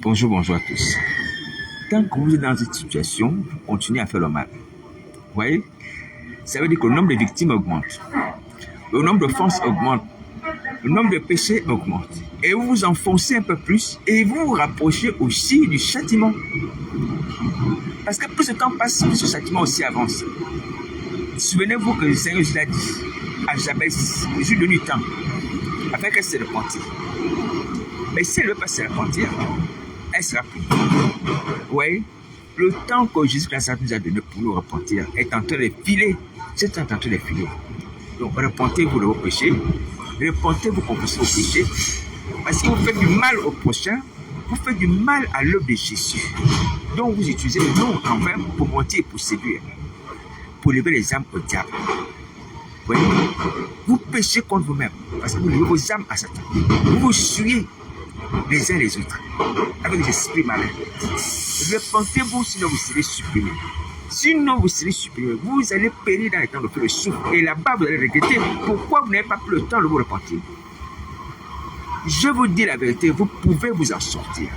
Bonjour, bonjour à tous. Tant que vous êtes dans cette situation, vous continuez à faire le mal. Vous voyez? Ça veut dire que le nombre de victimes augmente. Le nombre de forces augmente. Le nombre de péchés augmente. Et vous vous enfoncez un peu plus et vous vous rapprochez aussi du châtiment. Parce que plus le temps passe, plus le châtiment aussi avance. Souvenez-vous que le Seigneur Jésus a dit à Jabez, je suis donné du temps afin qu'elle se repentir. Mais si elle ne veut pas se repentir, elle sera punie. Oui, le temps que Jésus-Christ nous a donné pour nous repentir est en train de filer. C'est en train de filer. Donc repentez-vous de vos péchés. Repentez-vous, confessez vos péchés. Parce que vous faites du mal au prochain. Vous faites du mal à l'œuvre de Jésus. Donc vous utilisez le nom en vain pour mentir et pour séduire. Pour lever les âmes au diable. Oui. Vous péchez contre vous-même. Parce que vous levez vos âmes à Satan. Vous vous suivez les uns les autres avec des esprits malins. Repentez-vous, sinon vous serez supprimés. Sinon vous serez supprimés. Vous allez périr dans les temps de feu, le souffle. Et là-bas, vous allez regretter pourquoi vous n'avez pas pris le temps de vous repentir. Je vous dis la vérité, vous pouvez vous en sortir.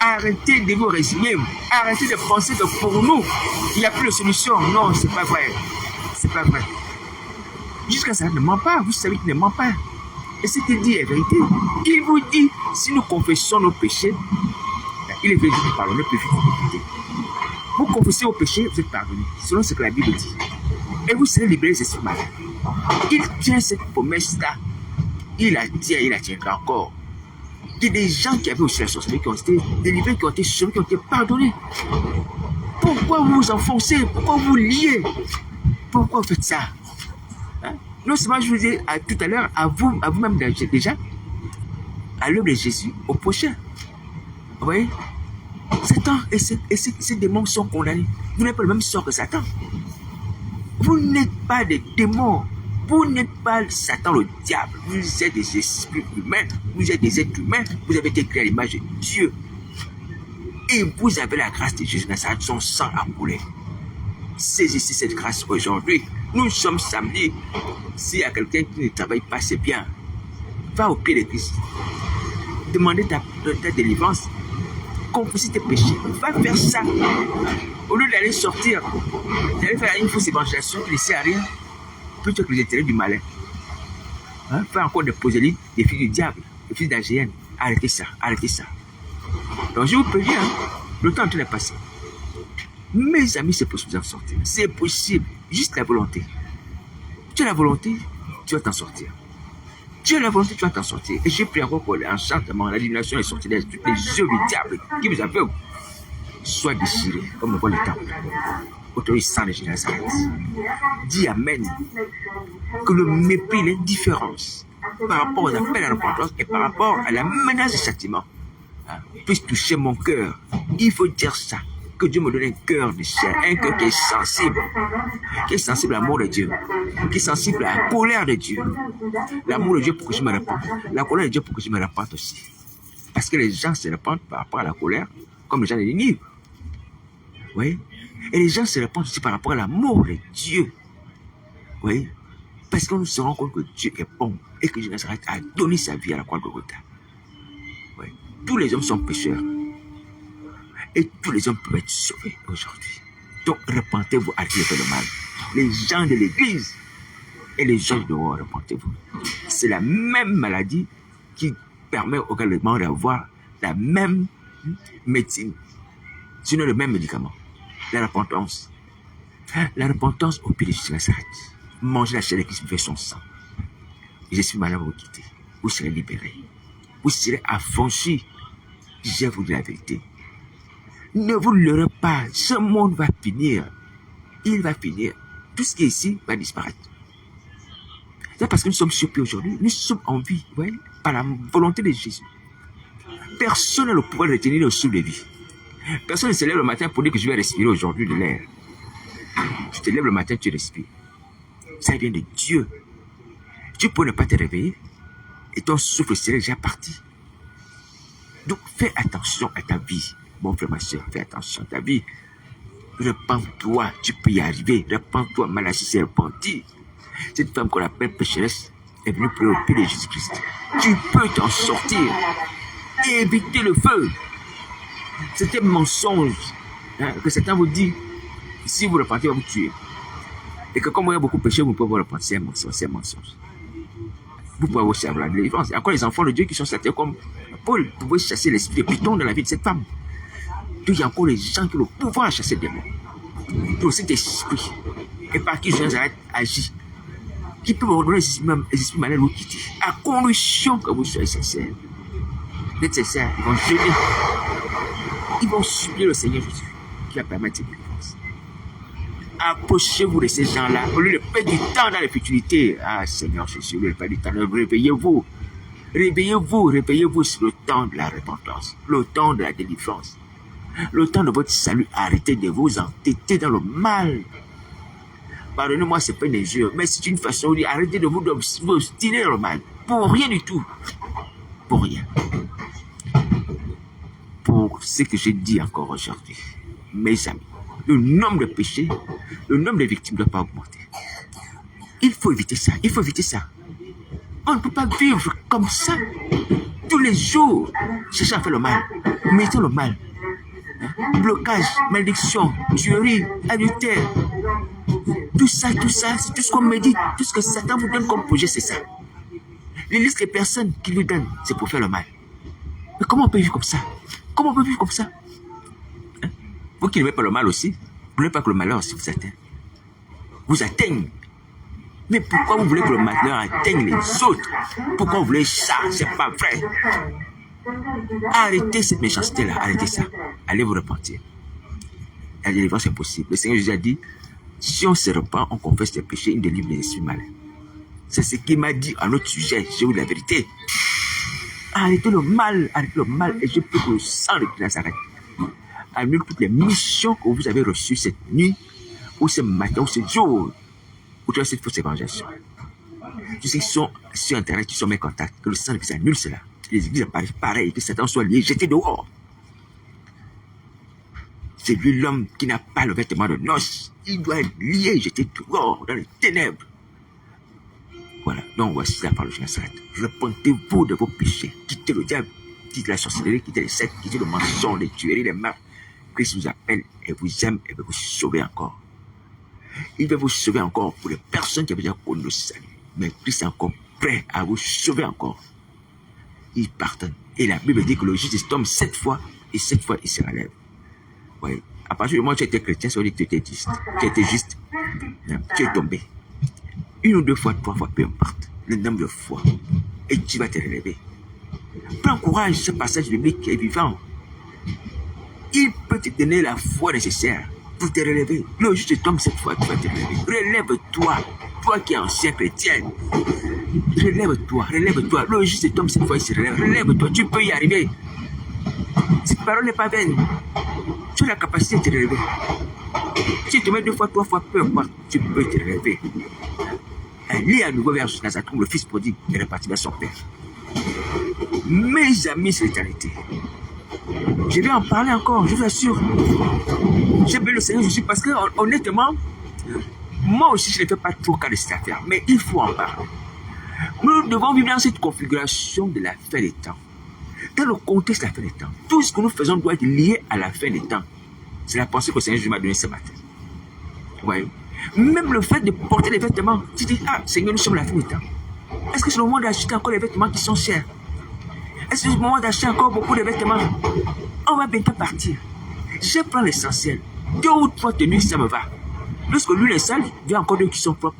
Arrêtez de vous résigner. Arrêtez de penser que pour nous, il n'y a plus de solution. Non, c'est pas vrai. C'est pas vrai. Jusqu'à ça, ne ment pas. Vous savez qu'il ne ment pas. Et ce qu'il dit est vérité. Il vous dit, si nous confessons nos péchés, il est venu nous pardonner plus vite que plus. Vous confessez vos péchés, vous êtes pardonnés, selon ce que la Bible dit. Et vous serez libérés des esprits malins. Il tient cette promesse-là. Il la tient, il la tiendra encore. Il y a des gens qui avaient aussi la sorcellerie, qui ont été délivrés, qui ont été sauvés, qui ont été pardonnés. Pourquoi vous vous enfoncez? Pourquoi vous liez? Pourquoi vous faites ça? Non seulement je vous dis tout à l'heure, à vous-même déjà, à l'œuvre de Jésus, au prochain. Vous voyez? Satan et ces démons sont condamnés. Vous n'êtes pas le même sort que Satan. Vous n'êtes pas des démons. Vous n'êtes pas Satan, le diable. Vous êtes des esprits humains. Vous êtes des êtres humains. Vous avez été créés à l'image de Dieu. Et vous avez la grâce de Jésus. Son sang a coulé. Saisissez cette grâce aujourd'hui. Nous sommes samedi. S'il y a quelqu'un qui ne travaille pas, c'est bien. Va au pied de Christ. Demandez ta délivrance. Confessez tes péchés. Va faire ça. Au lieu d'aller sortir, d'aller faire une fausse évangélisation qui ne sert à rien, plutôt que les intérêts du malin. Faire encore des prosélytes, des fils du diable, des fils d'AGN. Arrêtez ça, arrêtez ça. Donc je vous préviens, le temps est en train de passer. Mes amis, c'est possible d'en sortir. C'est possible. Juste la volonté. Tu as la volonté, tu vas t'en sortir. Tu as la volonté, tu vas t'en sortir. Et j'ai pris encore pour l'enchantement, la divination et sortilège, tous les yeux du diable qui vous aveuglent, soient déchirés, comme on voit le temple. Autour du sang de Jésus Nazareth. Dis Amen. Que le mépris, l'indifférence, par rapport aux appels à la repentance et par rapport à la menace du châtiment, puisse toucher mon cœur. Il faut dire ça. Que Dieu me donne un cœur de chair, un cœur qui est sensible à l'amour de Dieu, qui est sensible à la colère de Dieu. L'amour de Dieu pour que je me repente, la colère de Dieu pour que je me repente aussi. Parce que les gens se repentent par rapport à la colère, comme les gens de Ninive. Oui. Et les gens se repentent aussi par rapport à l'amour de Dieu. Oui. Parce qu'on se rend compte que Dieu est bon et que Jésus Nazareth a donné sa vie à la croix de Golgotha. Oui. Tous les hommes sont pécheurs. Et tous les hommes peuvent être sauvés aujourd'hui. Donc, repentez-vous, arrêtez de faire le mal. Les gens de l'église et les gens de dehors, repentez-vous. C'est la même maladie qui permet au gouvernement d'avoir la même médecine, sinon le même médicament. La repentance. La repentance au pied de Jésus Nazareth. Mangez la chair de Christ, buvez son sang. Et je suis malade, vous quitter. Vous serez libérés. Vous serez affranchis. Je vous dis la vérité. Ne vous leurrez pas, ce monde va finir. Il va finir. Tout ce qui est ici va disparaître. C'est parce que nous sommes surpris aujourd'hui. Nous sommes en vie, vous voyez, par la volonté de Jésus. Personne n'a le pouvoir de retenir le souffle de vie. Personne ne se lève le matin pour dire que je vais respirer aujourd'hui de l'air. Tu te lèves le matin, tu respires. Ça vient de Dieu. Tu peux ne pas te réveiller et ton souffle serait déjà parti. Donc fais attention à ta vie. Mon frère, ma soeur, fais attention à ta vie. Repends-toi, tu peux y arriver. Repends-toi, Malachie s'est repenti. Cette femme qu'on appelle pécheresse est venue pleurer au pied de Jésus-Christ. Tu peux t'en sortir et éviter le feu. C'était un mensonge que Satan vous dit, si vous repentez, il va vous tuer. Et que comme il y a beaucoup péché, vous ne pouvez pas repentir, c'est un mensonge, c'est un mensonge. Vous pouvez aussi avoir la délivrance. Et encore les enfants de Dieu qui sont châtiés comme Paul, vous pouvez chasser l'esprit de Python dans la vie de cette femme. Donc il y a encore les gens qui ont le pouvoir de chasser des démons. Pour cet esprit, et par qui Jésus agit, qui peut vous redonner les esprits malades vous quitter, à condition que vous soyez sincère. D'être sincère, ils vont jeûner. Ils vont supplier le Seigneur Jésus qui va permettre cette délivrance. Approchez-vous de ces gens-là. Au lieu de perdre du temps dans les futilités. Ah, Seigneur Jésus, au lieu de perdre du temps, réveillez-vous. Réveillez-vous, réveillez-vous sur le temps de la repentance, le temps de la délivrance, le temps de votre salut. Arrêtez de vous entêter dans le mal. Pardonnez-moi, ce n'est pas une injure, mais c'est une façon de dire arrêtez de vous obstiner dans le mal. Pour rien du tout. Pour rien. Pour ce que je dis encore aujourd'hui, mes amis, le nombre de péchés, le nombre de victimes ne doit pas augmenter. Il faut éviter ça, il faut éviter ça. On ne peut pas vivre comme ça tous les jours, chercher à faire le mal, méditer le mal. Blocage, malédiction, tuerie, adultère. Tout ça, c'est tout ce qu'on médite, tout ce que Satan vous donne comme projet, c'est ça. Les listes des personnes qu'il vous donne, c'est pour faire le mal. Mais comment on peut vivre comme ça? Comment on peut vivre comme ça? Vous qui n'aimez pas le mal aussi, vous n'aimez pas que le malheur aussi vous atteigne. Vous atteigne. Mais pourquoi vous voulez que le malheur atteigne les autres? Pourquoi vous voulez ça? C'est pas vrai. Arrêtez cette méchanceté-là, arrêtez ça. Allez vous repentir. La délivrance est possible. Le Seigneur Jésus a dit, si on se repent, on confesse les péchés, il délivre les esprits malins. C'est ce qu'il m'a dit à notre sujet. Je vous dis la vérité. Arrêtez le mal, et je peux que le sang de Nazareth annule toutes les missions que vous avez reçues cette nuit, ou ce matin, ou ce jour, ou toute cette fausse évangélisation. Tous ceux qui sont sur Internet, qui sont mes contacts, que le sang de Christ annule cela. Les églises apparaissent pareil, que Satan soit lié, jeté dehors. C'est lui l'homme qui n'a pas le vêtement de noces. Il doit être lié, jeté dehors, dans les ténèbres. Voilà, donc voici la parole de Nazareth. Repentez-vous de vos péchés. Quittez le diable, quittez la sorcellerie, quittez les sectes, quittez le mensonge, les tueries, les meurtres. Christ vous appelle et vous aime et veut vous sauver encore. Il veut vous sauver encore pour les personnes qui avaient déjà connu le salut. Mais Christ est encore prêt à vous sauver encore. Il pardonne. Et la Bible dit que le juste tombe 7 fois et 7 fois il se relève. Oui. À partir du moment où tu étais chrétien, ça veut dire que tu étais juste. Tu étais juste. Tu es tombé. 1 ou 2 fois, 3 fois, peu importe. Le nombre de fois. Et tu vas te relever. Prends courage, ce passage biblique est vivant. Il peut te donner la foi nécessaire pour te relever. Le juste tombe 7 fois, tu vas te relever. Relève-toi. Toi qui es ancien chrétien. Relève-toi, relève-toi. Le juste tombe 7 fois, il se relève. Relève-toi, tu peux y arriver. Cette parole n'est pas vaine. Tu as la capacité de te relever. Si tu te mets 2 fois, 3 fois, peu importe, tu peux te relever. Lis à nouveau vers Nazareth, comme le fils prodigue est reparti vers son père. Mes amis, c'est l'éternité. Je vais en parler encore, je vous assure. J'aime bien le Seigneur Jésus parce que, honnêtement, moi aussi, je ne fais pas trop cas de cette affaire, mais il faut en parler. Nous devons vivre dans cette configuration de la fin des temps. Dans le contexte de la fin des temps, tout ce que nous faisons doit être lié à la fin des temps. C'est la pensée que le Seigneur Jésus m'a donnée ce matin. Vous voyez? Même le fait de porter les vêtements, tu dis, ah, Seigneur, nous sommes à la fin du temps. Est-ce que c'est le moment d'acheter encore les vêtements qui sont chers? Est-ce que c'est le moment d'acheter encore beaucoup de vêtements? On va bientôt partir. Je prends l'essentiel. 2 ou 3 tenues, ça me va. Lorsque l'huile est sale, il y a encore 2 qui sont propres.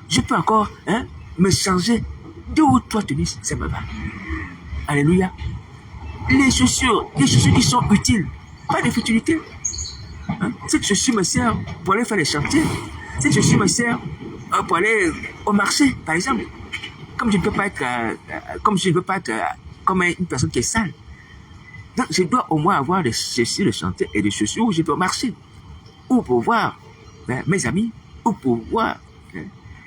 Je peux encore me changer 2 ou 3 tenues, ça me va. Alléluia. Les chaussures qui sont utiles, pas de futilité. Cette chaussure me sert pour aller faire les chantiers. Cette chaussure me sert pour aller au marché, par exemple. Comme je ne peux pas être, comme une personne qui est sale. Donc, je dois au moins avoir des chaussures de chantier et des chaussures où je peux marcher. Ou pour voir mes amis, ou pour voir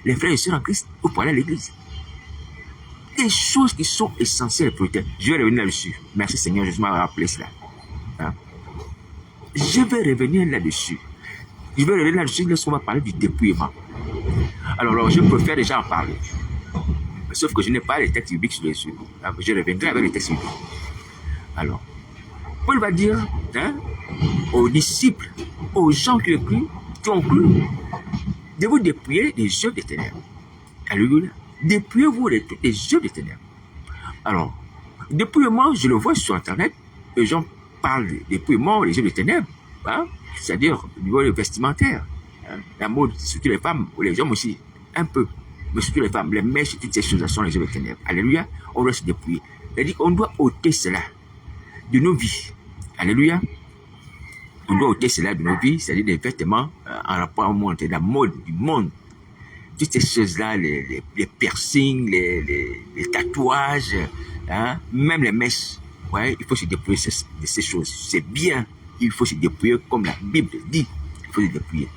les frères et sœurs en Christ, ou pour aller à l'église. Des choses qui sont essentielles pour toi. Je vais revenir là-dessus. Merci Seigneur, je m'en rappelé cela. Je vais revenir là-dessus. Je vais revenir là-dessus lorsqu'on va parler du dépouillement. Alors, je préfère déjà en parler. Sauf que je n'ai pas les textes bibliques sur les yeux. Je reviendrai avec les textes bibliques. Alors, Paul va dire aux disciples, aux gens qui ont cru, de vous dépouiller des œuvres des ténèbres. Alléluia. Dépouillez-vous de toutes les œuvres des ténèbres. Alors, dépouillement, je le vois sur Internet, les gens parlent de dépouillement des œuvres des ténèbres, hein, c'est-à-dire au niveau vestimentaire. Hein, la mode, surtout les femmes, ou les hommes aussi, un peu, mais surtout les femmes, les mèches, toutes ces choses sont les œuvres des ténèbres. Alléluia, on doit se dépouiller. C'est-à-dire qu'on doit ôter cela de nos vies. Alléluia. On doit ôter cela de nos vies, c'est-à-dire des vêtements en rapport au monde, la mode du monde. Toutes ces choses-là, les piercings, les tatouages, hein, même les mèches. Ouais, il faut se dépouiller de ces choses. C'est bien, il faut se dépouiller comme la Bible dit. Il faut se dépouiller.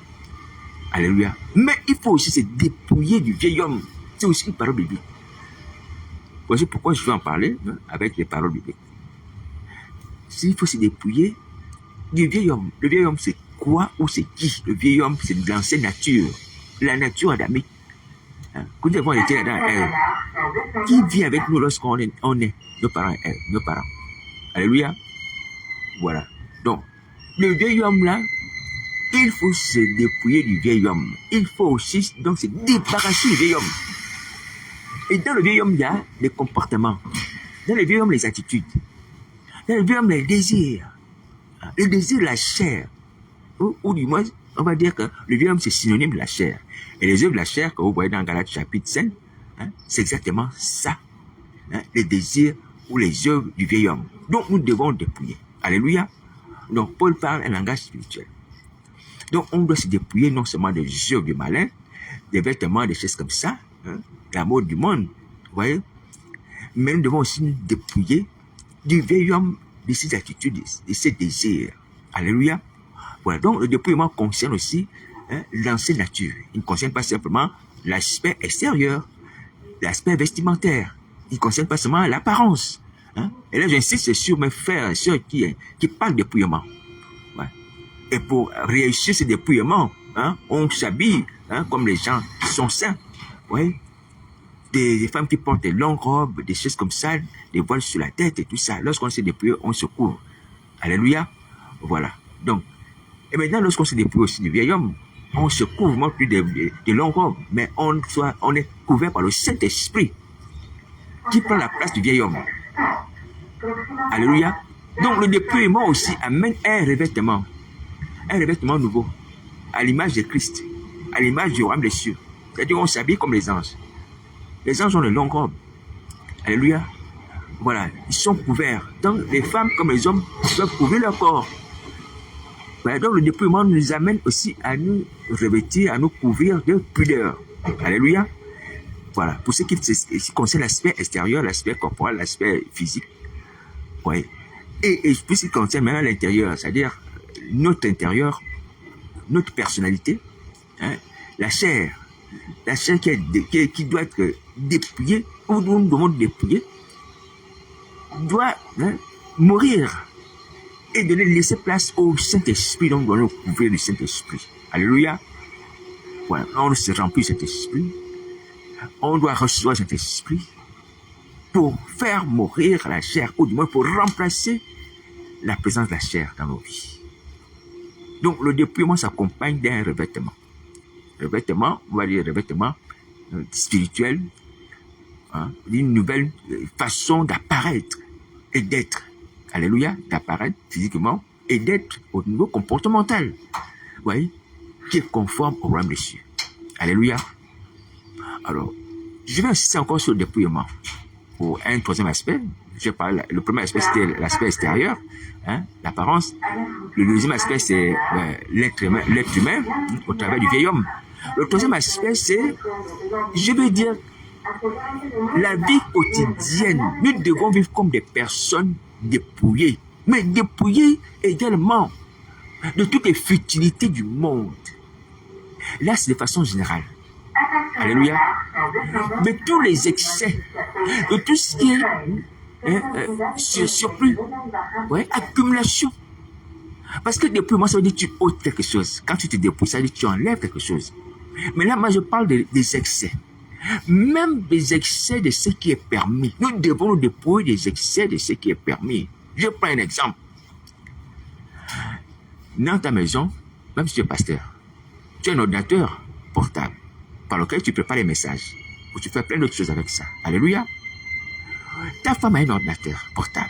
Alléluia. Mais il faut aussi se dépouiller du vieil homme. C'est aussi une parole biblique. Voici pourquoi je vais en parler avec les paroles bibliques. Il faut se dépouiller du vieil homme. Le vieil homme, c'est quoi ou c'est qui? Le vieil homme, c'est de l'ancienne nature. La nature adamique. Hein? Quand nous avons été dans elle, qui vit avec nous lorsqu'on est, nos parents, nos parents. Alléluia. Voilà. Donc, le vieil homme là, il faut se dépouiller du vieil homme. Il faut aussi donc se débarrasser du vieil homme. Et dans le vieil homme, il y a les comportements. Dans le vieil homme, les attitudes. Dans le vieil homme, les désirs. Le désir de la chair. Ou du moins, on va dire que le vieil homme, c'est synonyme de la chair. Et les œuvres de la chair, que vous voyez dans Galates chapitre 5, hein, c'est exactement ça. Hein, les désirs ou les œuvres du vieil homme. Donc, nous devons dépouiller. Alléluia. Donc, Paul parle un langage spirituel. Donc, on doit se dépouiller non seulement des œuvres du malin, des vêtements, des choses comme ça, hein, la mode du monde, vous voyez. Mais nous devons aussi nous dépouiller du vieil homme, de ses attitudes, de ses désirs. Alléluia. Voilà, donc le dépouillement concerne aussi l'ancienne nature. Il ne concerne pas simplement l'aspect extérieur, l'aspect vestimentaire. Il ne concerne pas seulement l'apparence. Hein? Et là, j'insiste sur mes frères et sœurs qui parlent de dépouillement. Ouais. Et pour réussir ce dépouillement, hein, on s'habille comme les gens qui sont saints. Ouais. Des femmes qui portent des longues robes, des choses comme ça, des voiles sur la tête et tout ça. Lorsqu'on se dépouille, on se couvre. Alléluia. Voilà. Donc, et maintenant, lorsqu'on se dépouille aussi du vieil homme, on se couvre non plus de longues robes, mais on est couvert par le Saint-Esprit qui prend la place du vieil homme. Alléluia. Donc, le dépouillement aussi amène un revêtement nouveau, à l'image de Christ, à l'image du royaume des cieux. C'est-à-dire qu'on s'habille comme les anges. Les anges ont de longues robes. Alléluia. Voilà, ils sont couverts. Donc, les femmes comme les hommes doivent couvrir leur corps. Voilà, donc, le dépouillement nous amène aussi à nous revêtir, à nous couvrir de pudeur. Alléluia. Voilà, pour ce qui concerne l'aspect extérieur, l'aspect corporel, l'aspect physique. Oui. Et pour ce qui concerne maintenant l'intérieur, c'est-à-dire notre intérieur, notre personnalité, hein, la chair qui doit être dépouillée, ou nous devons dépouiller, doit mourir et donner, laisser place au Saint-Esprit. Donc, nous devons couvrir le Saint-Esprit. Alléluia. Voilà, on se remplit cet esprit. On doit recevoir cet esprit pour faire mourir la chair, ou du moins pour remplacer la présence de la chair dans nos vies. Donc, le dépouillement s'accompagne d'un revêtement. Revêtement, on va dire revêtement spirituel, hein, d'une nouvelle façon d'apparaître et d'être. Alléluia, d'apparaître physiquement et d'être au niveau comportemental. Vous voyez, qui est conforme au royaume des cieux. Alléluia. Alors, je vais insister encore sur le dépouillement. Pour un troisième aspect, je parle, le premier aspect c'était l'aspect extérieur, hein, l'apparence. Le deuxième aspect c'est l'être humain au travers du vieil homme. Le troisième aspect c'est, je veux dire, la vie quotidienne. Nous devons vivre comme des personnes dépouillées, mais dépouillées également de toutes les futilités du monde. Là, c'est de façon générale. Alléluia. Mais tous les excès, de tout ce qui est surplus, ouais, accumulation. Parce que dépouillement, ça veut dire que tu ôtes quelque chose. Quand tu te dépouilles, ça veut dire que tu enlèves quelque chose. Mais là, moi, je parle des excès. Même des excès de ce qui est permis. Nous devons nous dépouiller des excès de ce qui est permis. Je prends un exemple. dans ta maison, même si tu es pasteur, tu as un ordinateur portable par lequel tu prépares les messages, ou tu fais plein d'autres choses avec ça. Alléluia. Ta femme a un ordinateur portable.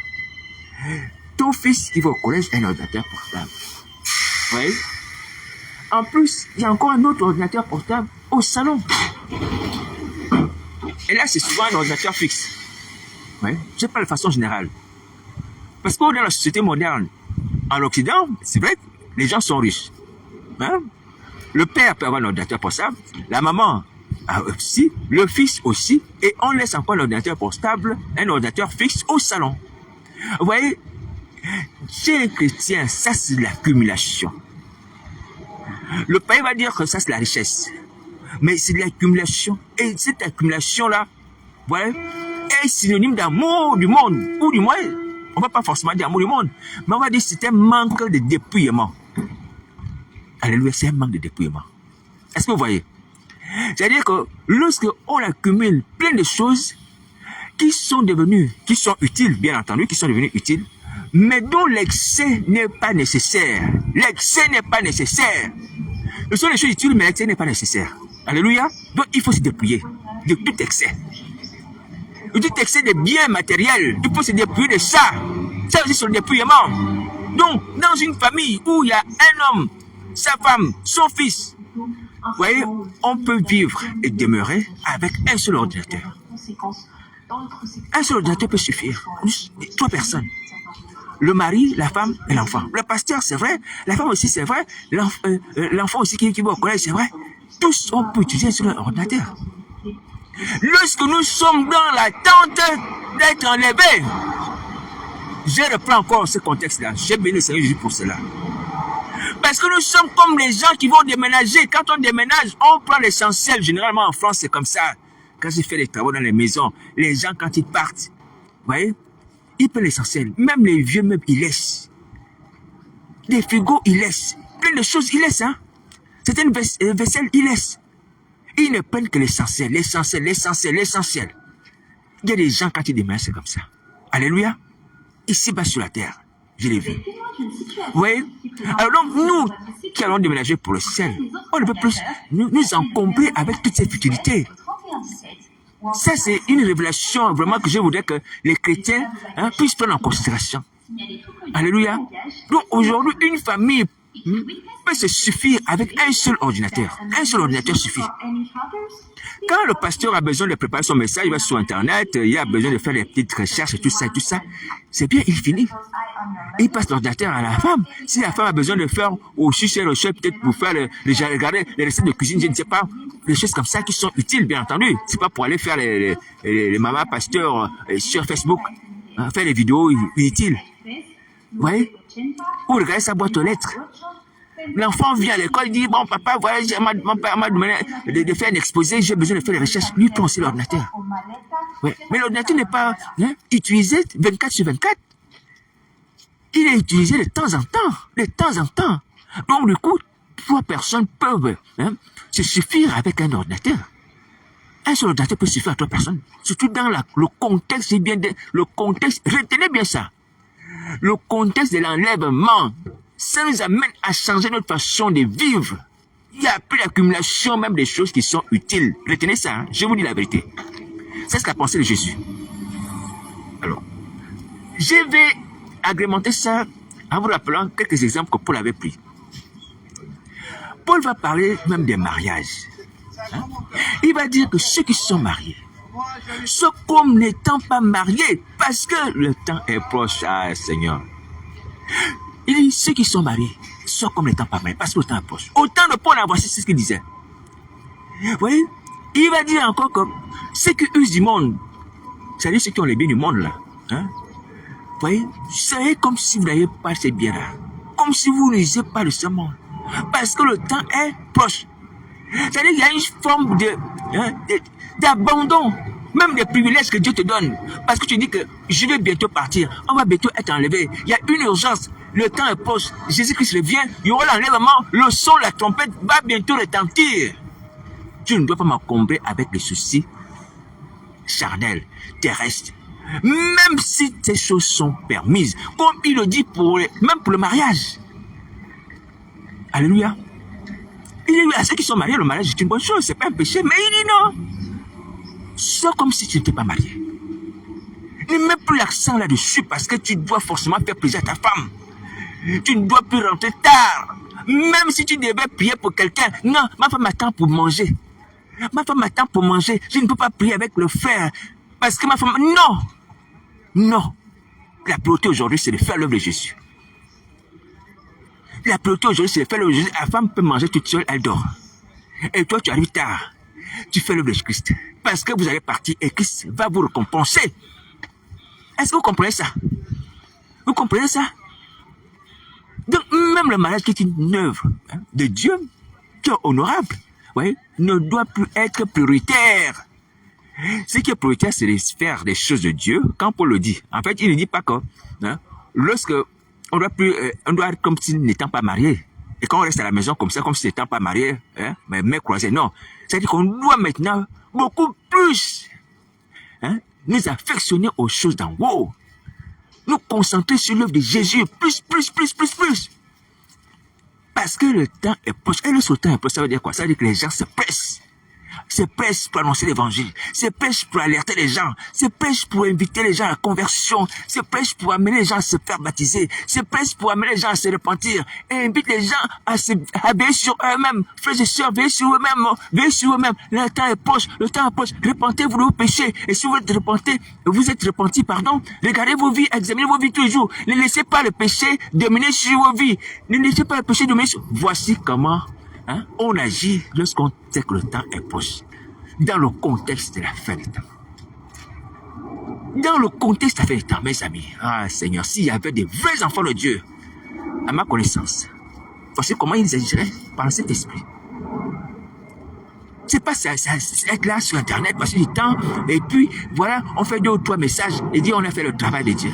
Ton fils qui va au collège a un ordinateur portable. Oui. En plus, il y a encore un autre ordinateur portable au salon. Et là, c'est souvent un ordinateur fixe. Oui. Je parle de façon générale. Parce que dans la société moderne, en Occident, c'est vrai que les gens sont riches. Hein? Le père peut avoir un ordinateur portable, la maman aussi, le fils aussi, et on laisse encore l'ordinateur portable, un ordinateur fixe au salon. Vous voyez, chez un chrétien, ça c'est l'accumulation. Le père va dire que ça c'est la richesse, mais c'est de l'accumulation. Et cette accumulation-là, vous voyez, est synonyme d'amour du monde, ou du moins, on ne va pas forcément dire amour du monde, mais on va dire que c'est un manque de dépouillement. Alléluia, c'est un manque de dépouillement. Est-ce que vous voyez? C'est-à-dire que lorsqu'on accumule plein de choses qui sont utiles, bien entendu, qui sont devenues utiles, mais dont l'excès n'est pas nécessaire. L'excès n'est pas nécessaire. Ce sont des choses utiles, mais l'excès n'est pas nécessaire. Alléluia. Donc il faut se dépouiller de tout excès. De tout excès de biens matériels. Il faut se dépouiller de ça. Ça aussi, c'est le dépouillement. Donc, dans une famille où il y a un homme, sa femme, son fils, vous voyez, on peut vivre et demeurer avec un seul ordinateur. Un seul ordinateur peut suffire. 3 personnes. Le mari, la femme et l'enfant. Le pasteur, c'est vrai. La femme aussi, c'est vrai. L'enfant aussi qui va au collège, c'est vrai. Tous, on peut utiliser un seul ordinateur. Lorsque nous sommes dans l'attente d'être enlevés, je reprends encore ce contexte-là. J'ai béni le Seigneur Jésus pour cela. Parce que nous sommes comme les gens qui vont déménager. Quand on déménage, on prend l'essentiel. Généralement en France, c'est comme ça. Quand j'ai fait des travaux dans les maisons, les gens, quand ils partent, vous voyez, ils prennent l'essentiel. Même les vieux meubles, ils laissent. Les frigos, ils laissent. Plein de choses, ils laissent. Hein? Certaines vaisselles, ils laissent. Ils ne prennent que l'essentiel, l'essentiel, l'essentiel, l'essentiel. Il y a des gens, quand ils déménagent, c'est comme ça. Alléluia. Ici-bas sur la terre, je l'ai vu. Vous voyez? Alors donc, nous qui allons déménager pour le ciel, on ne peut plus nous encombrer avec toutes ces futilités. Ça, c'est une révélation vraiment que je voudrais que les chrétiens puissent prendre en considération. Alléluia. Donc aujourd'hui, une famille peut se suffire avec un seul ordinateur. Un seul ordinateur suffit. Quand le pasteur a besoin de préparer son message, il va sur Internet, il a besoin de faire des petites recherches et tout ça, c'est bien, il finit. Il passe l'ordinateur à la femme. Si la femme a besoin de faire aussi ses recherches, peut-être pour faire regarder les recettes de cuisine, je ne sais pas, des choses comme ça qui sont utiles, bien entendu. C'est pas pour aller faire les mamans pasteurs sur Facebook, faire des vidéos inutiles. Vous voyez? Ou regarder sa boîte aux lettres. L'enfant vient à l'école, il dit, bon papa, voilà, mon père m'a demandé de faire un exposé, j'ai besoin de faire des recherches. Lui prend aussi l'ordinateur. Ouais. Mais l'ordinateur n'est pas utilisé 24 sur 24. Il est utilisé de temps en temps. De temps en temps. Donc du coup, 3 personnes peuvent se suffire avec un ordinateur. Un seul ordinateur peut suffire à 3 personnes. Surtout dans le contexte, le contexte, retenez bien ça. Le contexte de l'enlèvement, ça nous amène à changer notre façon de vivre. Il n'y a plus d'accumulation même des choses qui sont utiles. Retenez ça, hein? Je vous dis la vérité. C'est ce qu'a pensé de Jésus. Alors, je vais agrémenter ça en vous rappelant quelques exemples que Paul avait pris. Paul va parler même des mariages. Hein? Il va dire que ceux qui sont mariés, sont comme n'étant pas mariés, parce que le temps est proche, Seigneur. Il dit, ceux qui sont mariés, sont comme n'étant pas mariés, parce que le temps est proche. Autant de Paul, voici ce qu'il disait. Vous voyez, il va dire encore que ceux qui usent du monde, c'est-à-dire ceux qui ont les biens du monde, là, hein? Vous voyez, c'est comme si vous n'avez pas ces biens-là, comme si vous n'usez pas de ce monde, parce que le temps est proche. C'est-à-dire qu'il y a une forme d'abandon, même des privilèges que Dieu te donne. Parce que tu dis que je vais bientôt partir, on va bientôt être enlevé. Il y a une urgence, le temps est proche, Jésus-Christ revient, il y aura l'enlèvement, le son, la trompette va bientôt retentir. Tu ne dois pas m'encombrer avec des soucis charnels, terrestres. Même si ces choses sont permises, comme il le dit même pour le mariage. Alléluia. Il dit à ceux qui sont mariés, le mariage est une bonne chose, c'est pas un péché, mais il dit non. Sois comme si tu n'étais pas marié. Ne mets plus l'accent là-dessus parce que tu dois forcément faire plaisir à ta femme. Tu ne dois plus rentrer tard. Même si tu devais prier pour quelqu'un. Non, ma femme m'attend pour manger. Ma femme m'attend pour manger. Je ne peux pas prier avec le frère. Parce que ma femme... Non. Non. La priorité aujourd'hui, c'est de faire l'œuvre de Jésus. La priorité aujourd'hui, c'est de faire l'œuvre de Jésus. La femme peut manger toute seule, elle dort. Et toi, tu arrives tard. Tu fais l'œuvre de Christ. Parce que vous allez partir et Christ va vous récompenser. Est-ce que vous comprenez ça? Vous comprenez ça? Donc, même le mariage qui est une œuvre de Dieu, qui est honorable, ouais, ne doit plus être prioritaire. Ce qui est prioritaire, c'est de faire des choses de Dieu, quand Paul le dit. En fait, il ne dit pas que lorsque on doit être comme si n'étant pas marié. Et quand on reste à la maison comme ça, comme si n'étant pas marié, mais croisé, non. C'est-à-dire qu'on doit maintenant beaucoup plus nous affectionner aux choses d'en haut. Nous concentrer sur l'œuvre de Jésus, plus. Parce que le temps est proche. Et le temps est proche, ça veut dire quoi? Ça veut dire que les gens se pressent. Se pressent pour annoncer l'évangile. Se pressent pour alerter les gens. Se pressent pour inviter les gens à la conversion. Se pressent pour amener les gens à se faire baptiser. Se pressent pour amener les gens à se repentir. Et invite les gens à veiller sur eux-mêmes. Frères et sœurs, veillez sur eux-mêmes. Veillez sur eux-mêmes. Le temps est proche. Repentez-vous de vos péchés. Et si vous êtes repentis, pardon, regardez vos vies, examinez vos vies tous les jours. Ne laissez pas le péché dominer sur vos vies. Ne laissez pas le péché dominer sur... Voici comment on agit lorsqu'on sait que le temps est proche. Dans le contexte de la fin des temps. Dans le contexte de la fin des temps, mes amis. Ah Seigneur, s'il y avait des vrais enfants de Dieu, à ma connaissance, voici comment ils agiraient par cet esprit. C'est pas ça être là sur Internet, passer du temps, et puis voilà, on fait 2 ou 3 messages et dit on a fait le travail de Dieu.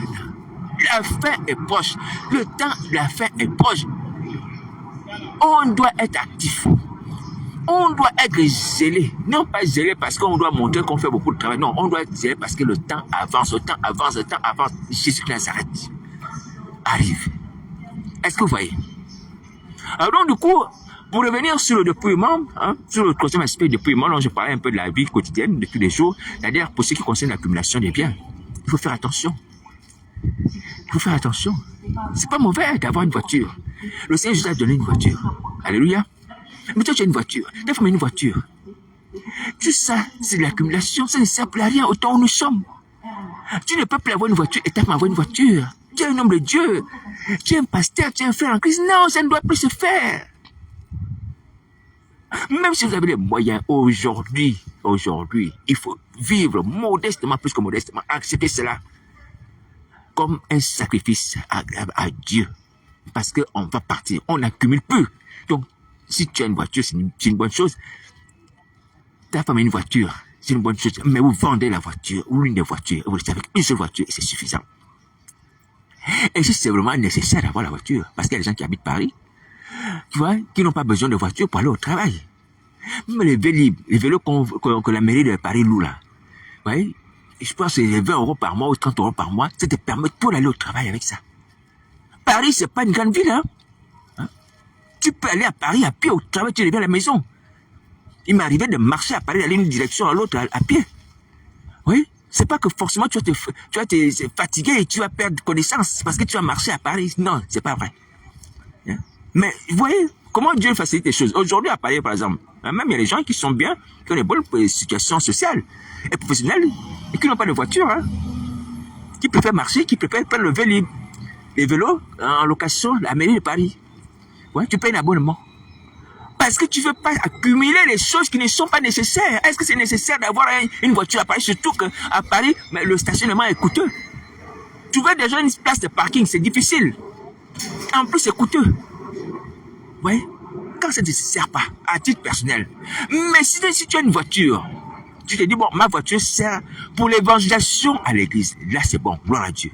La fin est proche. Le temps de la fin est proche. On doit être actif. On doit être zélé. Non pas zélé parce qu'on doit montrer qu'on fait beaucoup de travail. Non, on doit être zélé parce que le temps avance, le temps avance. Jésus de Nazareth arrive. Est-ce que vous voyez? Alors donc du coup, pour revenir sur le dépouillement, sur le troisième aspect du dépouillement, dont je parlais un peu de la vie quotidienne, de tous les jours, c'est-à-dire pour ce qui concerne l'accumulation des biens, il faut faire attention. Il faut faire attention. C'est pas mauvais d'avoir une voiture. Le Seigneur Jésus a donné une voiture. Alléluia. Mais toi, tu as une voiture. Ta femme a une voiture. Tout ça, c'est de l'accumulation. Ça ne sert plus à rien au temps où nous sommes. Tu ne peux plus avoir une voiture et ta femme avoir une voiture. Tu es un homme de Dieu. Tu es un pasteur, tu es un frère en Christ. Non, ça ne doit plus se faire. Même si vous avez les moyens aujourd'hui, il faut vivre modestement, plus que modestement. Accepter cela comme un sacrifice agréable à Dieu. Parce qu'on va partir, on n'accumule plus. Donc, si tu as une voiture, c'est une bonne chose. Ta femme a une voiture, c'est une bonne chose. Mais vous vendez la voiture, ou l'une des voitures, vous restez avec une seule voiture et c'est suffisant. Et si c'est vraiment nécessaire d'avoir la voiture, parce qu'il y a des gens qui habitent Paris, tu vois, qui n'ont pas besoin de voiture pour aller au travail. Même les vélos que la mairie de Paris loue là, vous voyez, je pense que c'est 20 € par mois ou 30 € par mois, ça te permet pour aller au travail avec ça. Paris, c'est pas une grande ville, Tu peux aller à Paris à pied au travail, tu reviens à la maison. Il m'arrivait de marcher à Paris, d'aller d'une direction à l'autre à pied. Oui, c'est pas que forcément tu vas te fatiguer et tu vas perdre connaissance parce que tu vas marcher à Paris. Non, c'est pas vrai. Mais vous voyez comment Dieu facilite les choses. Aujourd'hui à Paris, par exemple, même il y a des gens qui sont bien, qui ont des bonnes situations sociales et professionnelles et qui n'ont pas de voiture, qui préfèrent marcher, qui préfèrent prendre les vélos en location, la mairie de Paris. Ouais, tu payes un abonnement. Parce que tu ne veux pas accumuler les choses qui ne sont pas nécessaires. Est-ce que c'est nécessaire d'avoir une voiture à Paris? Surtout qu'à Paris, le stationnement est coûteux. Tu veux déjà une place de parking, c'est difficile. En plus, c'est coûteux. Ouais. Quand ça ne te sert pas, à titre personnel. Mais si tu as une voiture, tu te dis, bon, ma voiture sert pour l'évangélisation à l'église. Là, c'est bon, gloire à Dieu.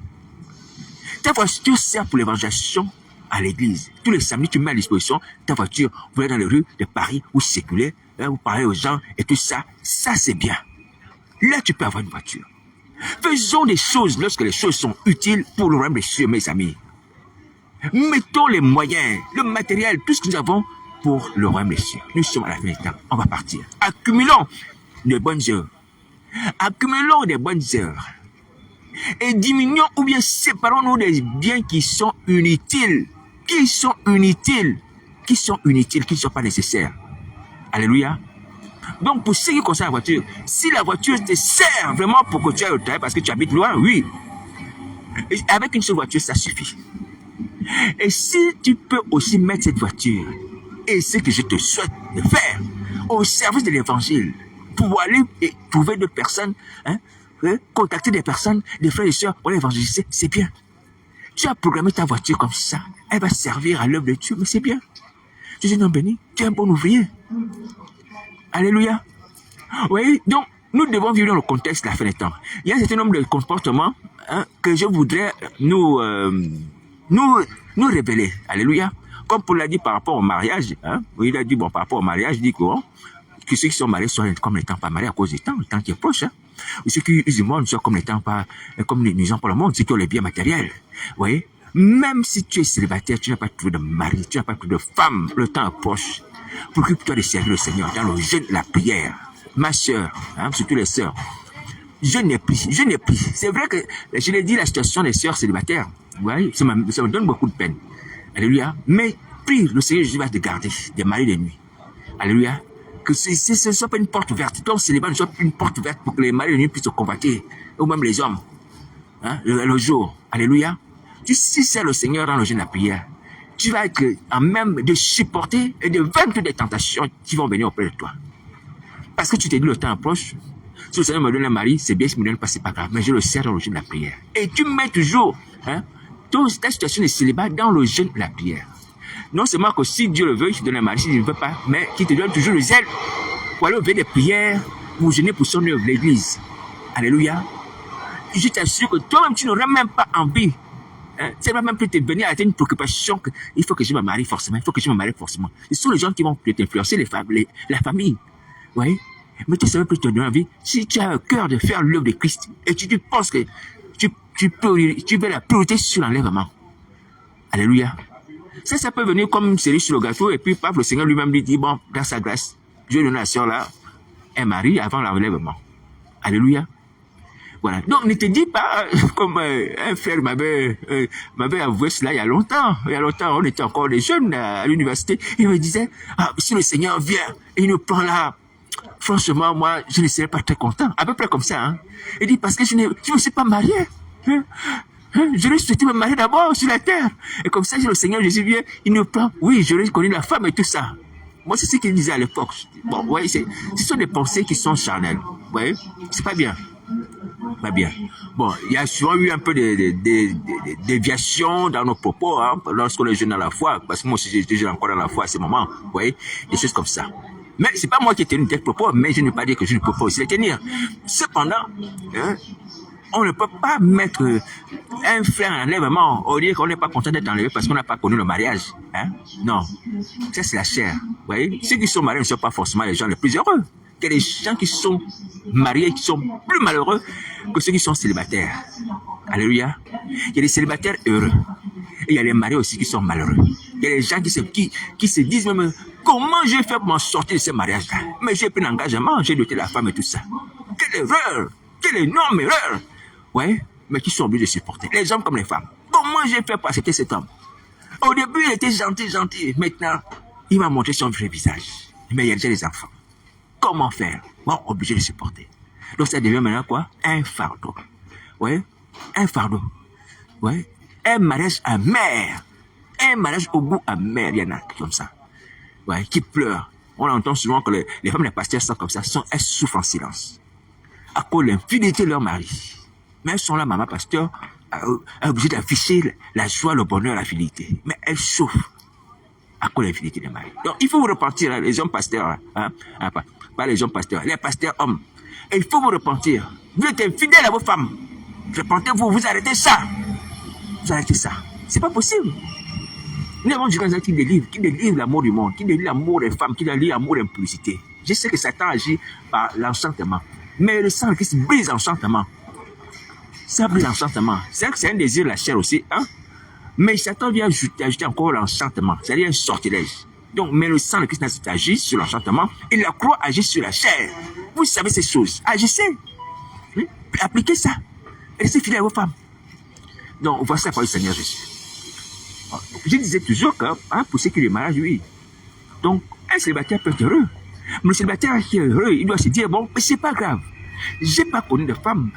Ta voiture sert pour l'évangélisation à l'église. Tous les samedis, tu mets à disposition ta voiture. Vous allez dans les rues de Paris, ou circuler, vous parlez aux gens et tout ça. Ça, c'est bien. Là, tu peux avoir une voiture. Faisons des choses lorsque les choses sont utiles pour le royaume des cieux, mes amis. Mettons les moyens, le matériel, tout ce que nous avons pour le royaume des cieux. Nous sommes à la fin des temps. On va partir. Accumulons de bonnes heures. Accumulons des bonnes heures. Et diminuons ou bien séparons-nous des biens qui sont inutiles. Qui sont inutiles. Qui sont inutiles, qui ne sont pas nécessaires. Alléluia. Donc, pour ce qui concerne la voiture, si la voiture te sert vraiment pour que tu ailles au travail parce que tu habites loin, oui. Avec une seule voiture, ça suffit. Et si tu peux aussi mettre cette voiture, et ce que je te souhaite de faire, au service de l'évangile, pour aller et trouver d'autres personnes, contacter des personnes, des frères et sœurs pour l'évangéliser, c'est bien. Tu as programmé ta voiture comme ça, elle va servir à l'œuvre de Dieu, mais c'est bien. Tu es un homme béni, tu es un bon ouvrier. Alléluia. Oui, donc nous devons vivre dans le contexte de la fin des temps. Il y a un certain nombre de comportements que je voudrais nous révéler. Alléluia. Comme Paul l'a dit par rapport au mariage, il a dit, bon, par rapport au mariage, il dit que ceux qui sont mariés sont comme n'étant pas mariés à cause du temps, le temps qui est proche. Ou ceux qui usent du monde sont comme n'étant pas, comme n'usant pas le monde, ceux qui ont les biens matériels. Vous voyez, même si tu es célibataire, tu n'as pas trouvé de mari, tu n'as pas trouvé de femme, le temps est proche. Occupe-toi de servir le Seigneur dans le jeûne, la prière. Ma sœur, surtout les sœurs, je n'ai plus. C'est vrai que, je l'ai dit, la situation des sœurs célibataires, vous voyez, ça me donne beaucoup de peine. Alléluia. Mais prie, le Seigneur Jésus va te garder des maris de nuit. Alléluia. Que ce ne soit pas une porte ouverte. Ton célibat ne soit pas une porte ouverte pour que les maris de nuit puissent se convoiter. Ou même les hommes. Le jour. Alléluia. Si c'est le Seigneur dans le jeûne de la prière, tu vas être en même de supporter et de vaincre des tentations qui vont venir auprès de toi. Parce que tu t'es dit le temps approche. Si le Seigneur me donne un mari, c'est bien, si me donne pas, c'est pas grave. Mais je le sers dans le jeûne de la prière. Et tu mets toujours ta situation de célibat dans le jeûne de la prière. Non seulement que si Dieu le veut, il te donne un mari, si Dieu ne veut pas, mais qu'il te donne toujours le zèle pour aller au veille des prières, pour jeûner pour son œuvre, l'église. Alléluia. Je t'assure que toi-même, tu n'auras même pas envie. Ça va même peut te venir à une préoccupation que il faut que je me marie forcément, Ce sont les gens qui vont t'influencer, la famille. Oui. Mais tu sais peut te donner envie. Si tu as un cœur de faire l'œuvre de Christ et tu penses que tu veux la priorité sur l'enlèvement. Alléluia. Ça peut venir comme une série sur le gâteau et puis paf, le Seigneur lui-même lui dit, bon, dans sa grâce, Dieu donne à la sœur là un mari avant l'enlèvement. Alléluia. Voilà. Donc, ne te dis pas, comme un frère m'avait avoué cela il y a longtemps. On était encore des jeunes à l'université. Il me disait, si le Seigneur vient et il nous prend là, franchement, moi, je ne serais pas très content. À peu près comme ça. Il dit, parce que je ne me suis pas marié. Je lui souhaité me marier d'abord sur la terre. Et comme ça, si le Seigneur Jésus vient, il nous prend. Oui, je connu la femme et tout ça. Moi, c'est ce qu'il disait à l'époque. Bon, ouais, ce sont des pensées qui sont charnelles. Vous voyez, c'est pas bien. Pas bien. Bon, il y a souvent eu un peu de déviations dans nos propos, lorsqu'on est jeune dans la foi, parce que moi aussi j'étais jeune encore dans la foi à ce moment, vous voyez, des choses comme ça. Mais c'est pas moi qui ai tenu tel propos, mais je ne veux pas dire que je ne peux pas aussi les tenir. Cependant, on ne peut pas mettre un frère en enlèvement au dire qu'on n'est pas content d'être enlevé parce qu'on n'a pas connu le mariage. Non, ça c'est la chair. Vous voyez, ceux qui sont mariés ne sont pas forcément les gens les plus heureux. Il y a des gens qui sont mariés qui sont plus malheureux que ceux qui sont célibataires. Alléluia. Il y a des célibataires heureux. Et il y a les mariés aussi qui sont malheureux. Il y a des gens qui se disent même, comment j'ai fait pour m'en sortir de ce mariage-là? Mais j'ai pris un engagement, j'ai doté la femme et tout ça. Quelle erreur! Quelle énorme erreur! Ouais, mais qui sont obligés de supporter. Les hommes comme les femmes. Comment j'ai fait pour accepter cet homme? Au début, il était gentil. Maintenant, il m'a montré son vrai visage. Mais il y a déjà des enfants. Comment faire? Bon, obligé de supporter. Donc ça devient maintenant quoi? Un fardeau. Ouais, un fardeau. Ouais, un mariage amer. Un mariage au goût amer, il y en a comme ça. Ouais, qui pleurent. On entend souvent que les femmes, les pasteurs sont comme ça, elles souffrent en silence. À cause de l'infidélité de leur mari. Mais elles sont là, maman pasteur, obligées d'afficher la joie, le bonheur, la fidélité. Mais elles souffrent à cause de l'infidélité des maris. Donc il faut vous repentir, les hommes pasteurs, pas les hommes pasteurs, les pasteurs hommes. Et il faut vous repentir. Vous êtes infidèles à vos femmes. Repentez-vous, vous arrêtez ça. Vous arrêtez ça. C'est pas possible. Nous avons des gens qui délivrent l'amour du monde, qui délivrent l'amour des femmes, qui délivrent l'amour de l'impudicité. Je sais que Satan agit par l'enchantement. Mais le sang de Christ brise l'enchantement. Ça brise l'enchantement. C'est un désir de la chair aussi. Mais Satan vient ajouter encore l'enchantement, c'est-à-dire un sortilège. Donc, mais le sang de Christ agit sur l'enchantement et la croix agit sur la chair. Vous savez ces choses. Agissez. Oui? Appliquez ça. Et restez fidèles à vos femmes. Donc, voici la parole du Seigneur Jésus. Je disais toujours que, pour ceux qui ont le mariage, oui. Donc, un célibataire peut être heureux. Mais le célibataire qui est heureux, il doit se dire, bon, mais c'est pas grave. J'ai pas connu de femme.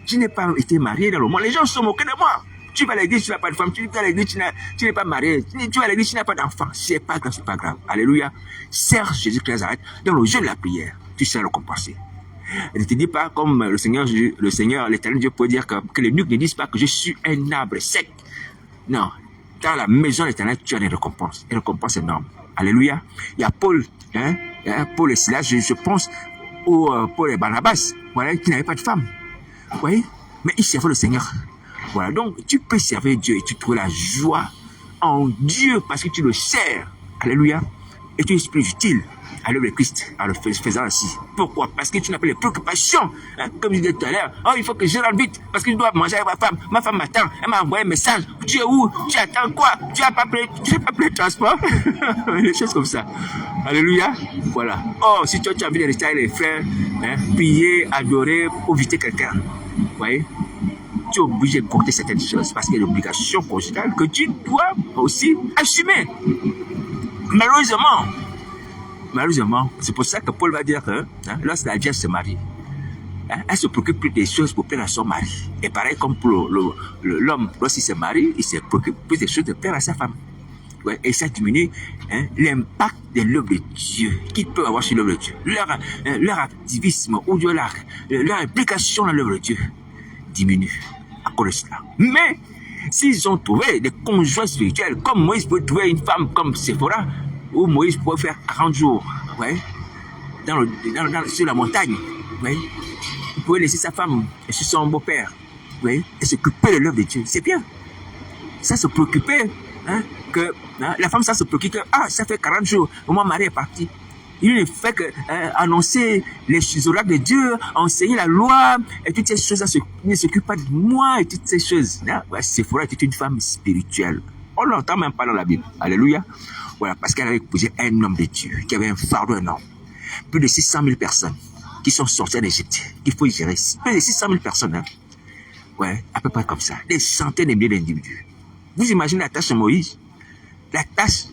Je n'ai pas été marié dans le monde. Les gens se moquent de moi. Tu vas à l'église, tu n'as pas de femme. Tu vas à l'église, tu n'es pas marié. Tu vas à l'église, tu n'as pas d'enfant. C'est pas grave, c'est pas grave. Alléluia. Serge Jésus-Christ Nazareth, dans le jeu de la prière, tu seras récompensé. Et ne te dis pas comme le Seigneur, l'Éternel Dieu peut dire que les nuques ne disent pas que je suis un arbre sec. Non. Dans la maison de l'Éternel, tu as des récompenses. Des récompenses énormes. Alléluia. Il y a Paul, Paul et Silas, je pense, ou Paul et Barnabas, voilà, qui n'avaient pas de femme. Vous voyez? Mais ils servaient le Seigneur. Voilà, donc tu peux servir Dieu et tu trouves la joie en Dieu parce que tu le sers. Alléluia. Et tu es plus utile à l'œuvre de Christ en le faisant ainsi. Pourquoi? Parce que tu n'as pas les préoccupations. Comme je disais tout à l'heure, oh, il faut que je rentre vite parce que je dois manger avec ma femme. Ma femme m'attend. Elle m'a envoyé un message. Tu es où? Tu attends quoi? Tu n'as pas pris le transport? Des choses comme ça. Alléluia. Voilà. Oh, si tu as envie de rester avec les frères, prier, adorer, ou visiter quelqu'un. Vous voyez? Tu es obligé de compter certaines choses parce qu'il y a une obligation conjugale que tu dois aussi assumer. Malheureusement, c'est pour ça que Paul va dire que lorsque la Vierge se marie, elle se préoccupe plus des choses pour plaire à son mari. Et pareil comme pour l'homme, lorsqu'il se marie, il se préoccupe plus des choses de plaire à sa femme. Ouais, et ça diminue l'impact de l'œuvre de Dieu qu'il peut avoir sur l'œuvre de Dieu. Leur activisme ou leur implication dans l'œuvre de Dieu diminue à cause de cela. Mais s'ils ont trouvé des conjoints spirituels, comme Moïse peut trouver une femme comme Séphora, ou Moïse pouvait faire 40 jours sur la montagne, il pouvait laisser sa femme et son beau-père et s'occuper de l'œuvre de Dieu. C'est bien. Ça se préoccuper, que la femme, ça se préoccupe que ça fait 40 jours, mon mari est parti. Il ne fait que annoncer les oracles de Dieu, enseigner la loi, et toutes ces choses-là, il ne s'occupe pas de moi, et toutes ces choses. Séphora était une femme spirituelle. On ne l'entend même pas dans la Bible. Alléluia. Voilà, parce qu'elle avait épousé un homme de Dieu, qui avait un fardeau énorme. Plus de 600 000 personnes qui sont sorties d'Égypte, qu'il faut gérer. Plus de 600 000 personnes, à peu près comme ça. Des centaines de milliers d'individus. Vous imaginez la tâche de Moïse? La tâche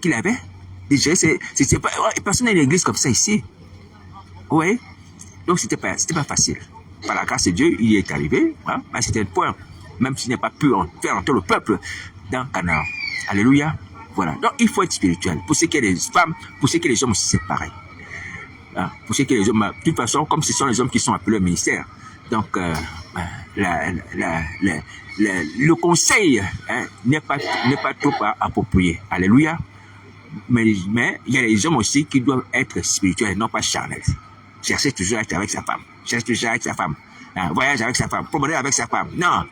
qu'il avait de gérer, c'est pas, personne n'a une église comme ça ici. Oui. Donc, c'était pas facile. Par la grâce de Dieu, il y est arrivé, à un certain point, même s'il n'a pas pu faire entrer le peuple dans Canaan. Alléluia. Voilà. Donc, il faut être spirituel. Pour ce qui est des femmes, pour ce qui est des hommes aussi, c'est pareil. Pour ce qui est des hommes, de toute façon, comme ce sont les hommes qui sont appelés au ministère, donc, le conseil n'est pas trop approprié. Alléluia. Mais il y a les hommes aussi qui doivent être spirituels, non pas charnels. Cherchez toujours à être avec sa femme. Cherchez toujours à être sa femme. Voyage avec sa femme. Promener avec sa femme. Non.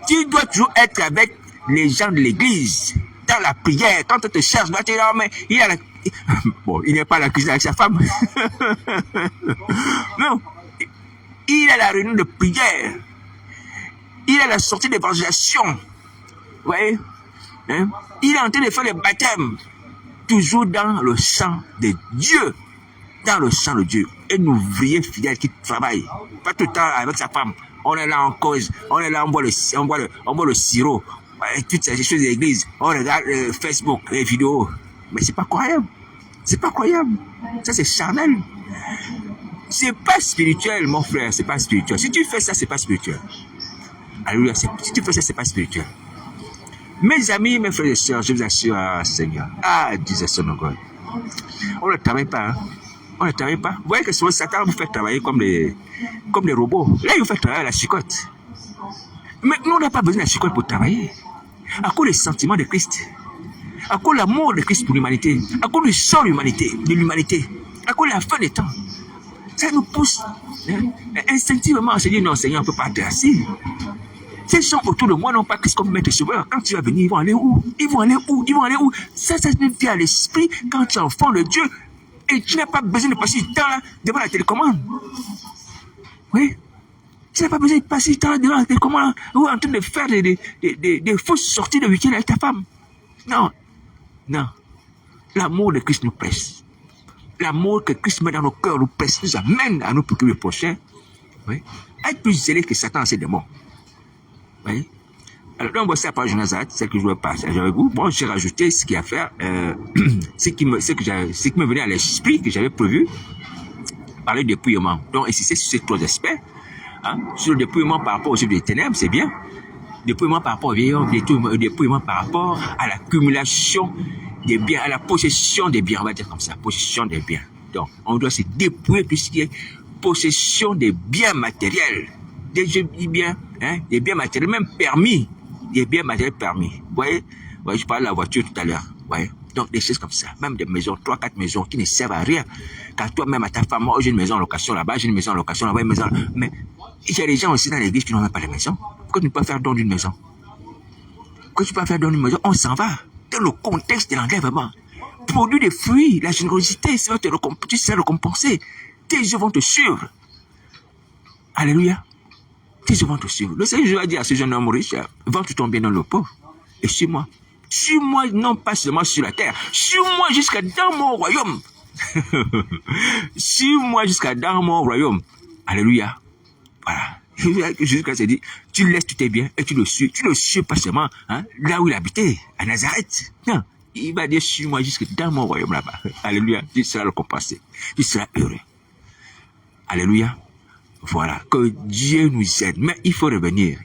Tu dois toujours être avec les gens de l'église. Dans la prière. Quand on te cherche, tu dis, mais il a bon, il n'est pas à la cuisine avec sa femme. Non. Il est à la réunion de prière. Il est à la sortie d'évangélisation. Vous voyez? Il est en train de faire le baptême. Toujours dans le sang de Dieu. Dans le sang de Dieu. Un ouvrier fidèle qui travaille. Pas tout le temps avec sa femme. On est là en cause. On est là, on boit le sirop. Et toutes ces choses de l'église. On regarde Facebook, les vidéos. Mais c'est pas croyable. C'est pas croyable. Ça, c'est charnel. C'est pas spirituel, mon frère. C'est pas spirituel. Si tu fais ça, c'est pas spirituel. Alléluia. Si tu fais ça, c'est pas spirituel. Mes amis, mes frères et sœurs, je vous assure, Seigneur. Disait son God. On ne travaille pas. On ne travaille pas. Vous voyez que souvent, Satan vous fait travailler comme des robots. Là, il vous fait travailler à la chicotte. Mais nous, on n'a pas besoin de la chicotte pour travailler. À cause des sentiments de Christ. À cause de l'amour de Christ pour l'humanité. À cause du sang de l'humanité. À cause de la fin des temps. Ça nous pousse instinctivement à se dire, non, Seigneur, on ne peut pas être assis. Ces gens autour de moi n'ont pas Christ comme maître sauveur. Quand tu vas venir, ils vont aller où? Ça me vient à l'esprit quand tu es enfant de Dieu. Et tu n'as pas besoin de passer du temps là devant la télécommande. Oui. Tu n'as pas besoin de passer du temps devant comment, ou en train de faire des fausses sorties de week-end avec ta femme. Non, non. L'amour de Christ nous presse. L'amour que Christ met dans nos cœurs nous presse, nous amène à nous préoccuper le prochain. Oui. Être plus zélé que Satan et ses démons. Oui. Alors, donc, voici la page de Nazareth, celle que je voulais partager avec vous. Bon, j'ai rajouté ce qu'il y a à faire, ce qui me venait à l'esprit, que j'avais prévu, parler de dépouillement. Donc, insister sur ces 3 aspects. Hein, sur le dépouillement par rapport aux œuvres des ténèbres, c'est bien. Dépouillement par rapport au vieillard, dépouillement par rapport à l'accumulation des biens, à la possession des biens, on va dire comme ça, possession des biens. Donc, on doit se dépouiller de tout ce qui est possession des biens matériels. Des biens, hein, des biens matériels, même permis. Des biens matériels permis. Vous voyez, je parlais de la voiture tout à l'heure. Vous voyez, donc des choses comme ça. Même des maisons, 3, 4 maisons qui ne servent à rien. Car toi-même, à ta femme, oh, j'ai une maison en location là-bas, j'ai une maison en location là-bas, une maison. Mais il y a des gens aussi dans l'église qui n'ont même pas de maison. Pourquoi tu ne peux pas faire don d'une maison? Pourquoi tu peux pas faire don d'une maison? On s'en va. Dans le contexte de l'enlèvement. Produis des fruits, la générosité, ça va tu seras récompensé. Tes yeux vont te suivre. Alléluia. Tes yeux vont te suivre. Le Seigneur a dit à ce jeune homme riche, vends tout ton bien dans le pauvre et suis-moi. Suis-moi, non pas seulement sur la terre. Suis-moi jusqu'à dans mon royaume. Suis-moi jusqu'à dans mon royaume. Alléluia. Voilà. Jésus-Christ a dit, tu laisses tous tes biens et tu le suis. Tu le suis pas seulement hein, là où il habitait, à Nazareth. Non. Il va dire, suis-moi jusque dans mon royaume là-bas. Alléluia. Tu seras récompensé. Tu seras heureux. Alléluia. Voilà. Que Dieu nous aide. Mais il faut revenir.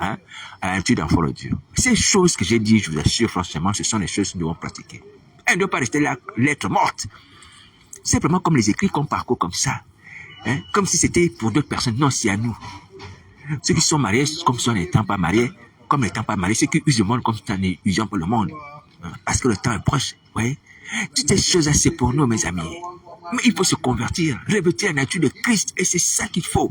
Hein, à la nature d'enfant de Dieu. Ces choses que j'ai dit, je vous assure, franchement, ce sont les choses que nous devons pratiquer. Elle ne doit pas rester là, lettre morte. Simplement comme les écrits qu'on parcourt comme ça. Hein, comme si c'était pour d'autres personnes. Non, c'est à nous. Ceux qui sont mariés, comme si on n'étant pas mariés, comme n'étant pas mariés, ceux qui usent le monde comme si on n'est usant pour le monde. Parce que le temps est proche. Vous voyez? Toutes ces choses-là, c'est pour nous, mes amis. Mais il faut se convertir, revêtir la nature de Christ, et c'est ça qu'il faut.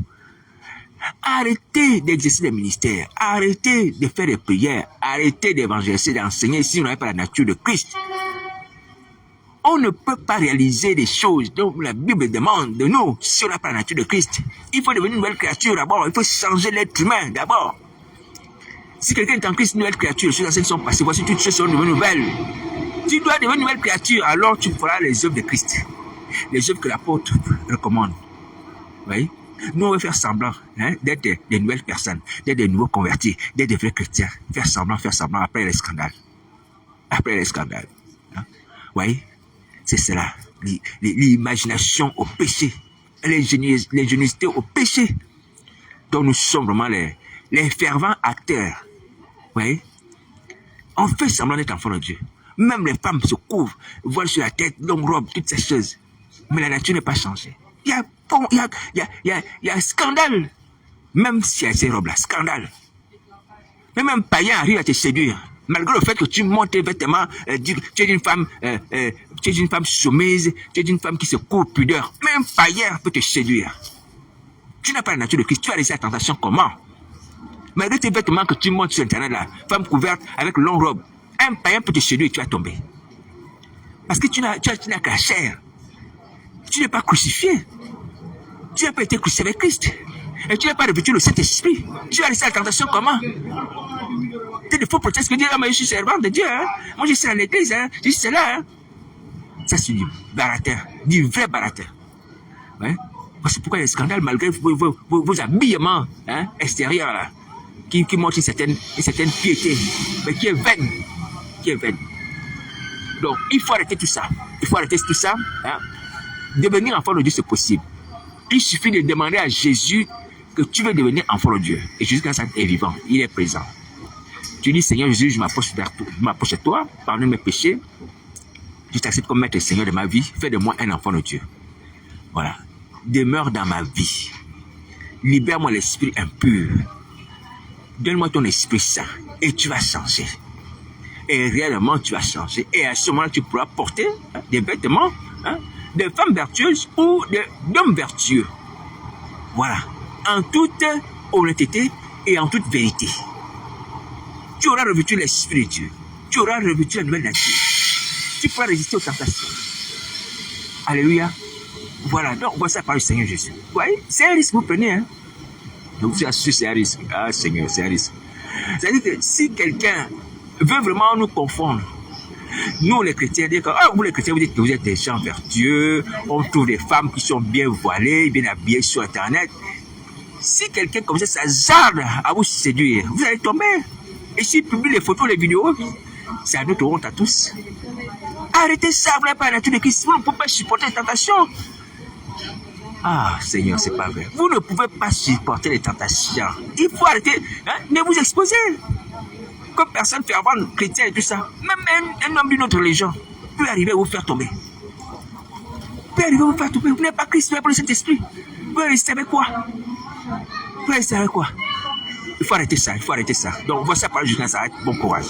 Arrêtez d'exercer des ministères, arrêtez de faire des prières, arrêtez d'évangéliser, d'enseigner si vous n'avez pas la nature de Christ. On ne peut pas réaliser des choses dont la Bible demande de nous si on n'a pas la nature de Christ. Il faut devenir une nouvelle créature d'abord, il faut changer l'être humain d'abord. Si quelqu'un est en Christ, une nouvelle créature, les choses anciennes sont passées, voici toutes les choses sont devenues nouvelles. Tu dois devenir une nouvelle créature, alors tu feras les œuvres de Christ. Les œuvres que l'apôtre recommande. Vous voyez? Nous, on veut faire semblant hein, d'être des nouvelles personnes, d'être des nouveaux convertis, d'être des vrais chrétiens. Faire semblant, après les scandales. Après les scandales. Hein? Vous voyez? C'est cela. L'imagination au péché. L'ingéniosité au péché. Donc nous sommes vraiment les fervents acteurs. Vous voyez? On fait semblant d'être enfant de Dieu. Même les femmes se couvrent, voilent sur la tête, longue robe, toutes ces choses. Mais la nature n'est pas changée. Il y a un scandale. Même si il y a ces robes-là, scandale. Mais même païen arrive à te séduire. Malgré le fait que tu montes tes vêtements, tu es une femme soumise, tu es une femme qui se couvre pudeur. Même païen peut te séduire. Tu n'as pas la nature de Christ. Tu as laissé la tentation comment? Malgré tes vêtements que tu montes sur Internet là, femme couverte avec longue robe, un païen peut te séduire et tu vas tomber. Parce que tu n'as que la chair. Tu n'es pas crucifié. Tu n'as pas été crucifié avec Christ. Et tu n'as pas revêtu le Saint-Esprit. Tu as laissé la tentation comment? Tu es des faux protestes qui disent, ah, mais je suis servant de Dieu. Hein? Moi, je suis à l'église. Hein? Je suis là. Hein? Ça, c'est du baratin. Du vrai baratin. Ouais? C'est pourquoi il y a des scandales malgré vos habillements hein, extérieurs là, qui montrent une certaine piété, mais qui est vaine. Donc, il faut arrêter tout ça. Hein? Devenir enfant de Dieu, c'est possible. Il suffit de demander à Jésus que tu veux devenir enfant de Dieu. Et Jésus, quand ça est vivant, il est présent. Tu dis, Seigneur Jésus, je m'approche à toi, pardonne mes péchés. Je t'accepte comme maître et Seigneur de ma vie. Fais de moi un enfant de Dieu. Voilà. Demeure dans ma vie. Libère-moi l'esprit impur. Donne-moi ton esprit saint. Et tu vas changer. Et réellement, tu vas changer. Et à ce moment-là, tu pourras porter hein, des vêtements hein, de femmes vertueuses ou d'hommes vertueux. Voilà. En toute honnêteté et en toute vérité. Tu auras revêtu l'esprit de Dieu. Tu auras revêtu la nouvelle nature. Tu pourras résister aux tentations. Alléluia. Voilà. Donc, voici la parole du Seigneur Jésus. Vous voyez, c'est un risque que vous prenez. Hein. Je vous assure, c'est un risque. Ah, Seigneur, c'est un risque. C'est-à-dire que si quelqu'un veut vraiment nous confondre, nous les chrétiens, dire que vous les chrétiens, vous dites que vous êtes des gens vertueux, on trouve des femmes qui sont bien voilées, bien habillées sur Internet. Si quelqu'un comme ça s'hasarde à vous séduire, vous allez tomber. Et s'il publie les photos, les vidéos, c'est à notre honte à tous. Arrêtez ça, vous n'avez pas la nature de Christ, vous ne pouvez pas supporter les tentations. Ah, Seigneur, c'est pas vrai. Vous ne pouvez pas supporter les tentations. Il faut arrêter, ne vous exposer. Comme personne fait avant chrétien et tout ça, même un homme d'une autre religion peut arriver à vous faire tomber. Peut arriver à vous faire tomber. Vous n'êtes pas Christ, vous n'êtes pas le Saint-Esprit. Vous restez avec quoi? Vous restez avec quoi? Il faut arrêter ça, il faut arrêter ça. Donc, voici la parole de Dieu, ça arrête. Bon courage.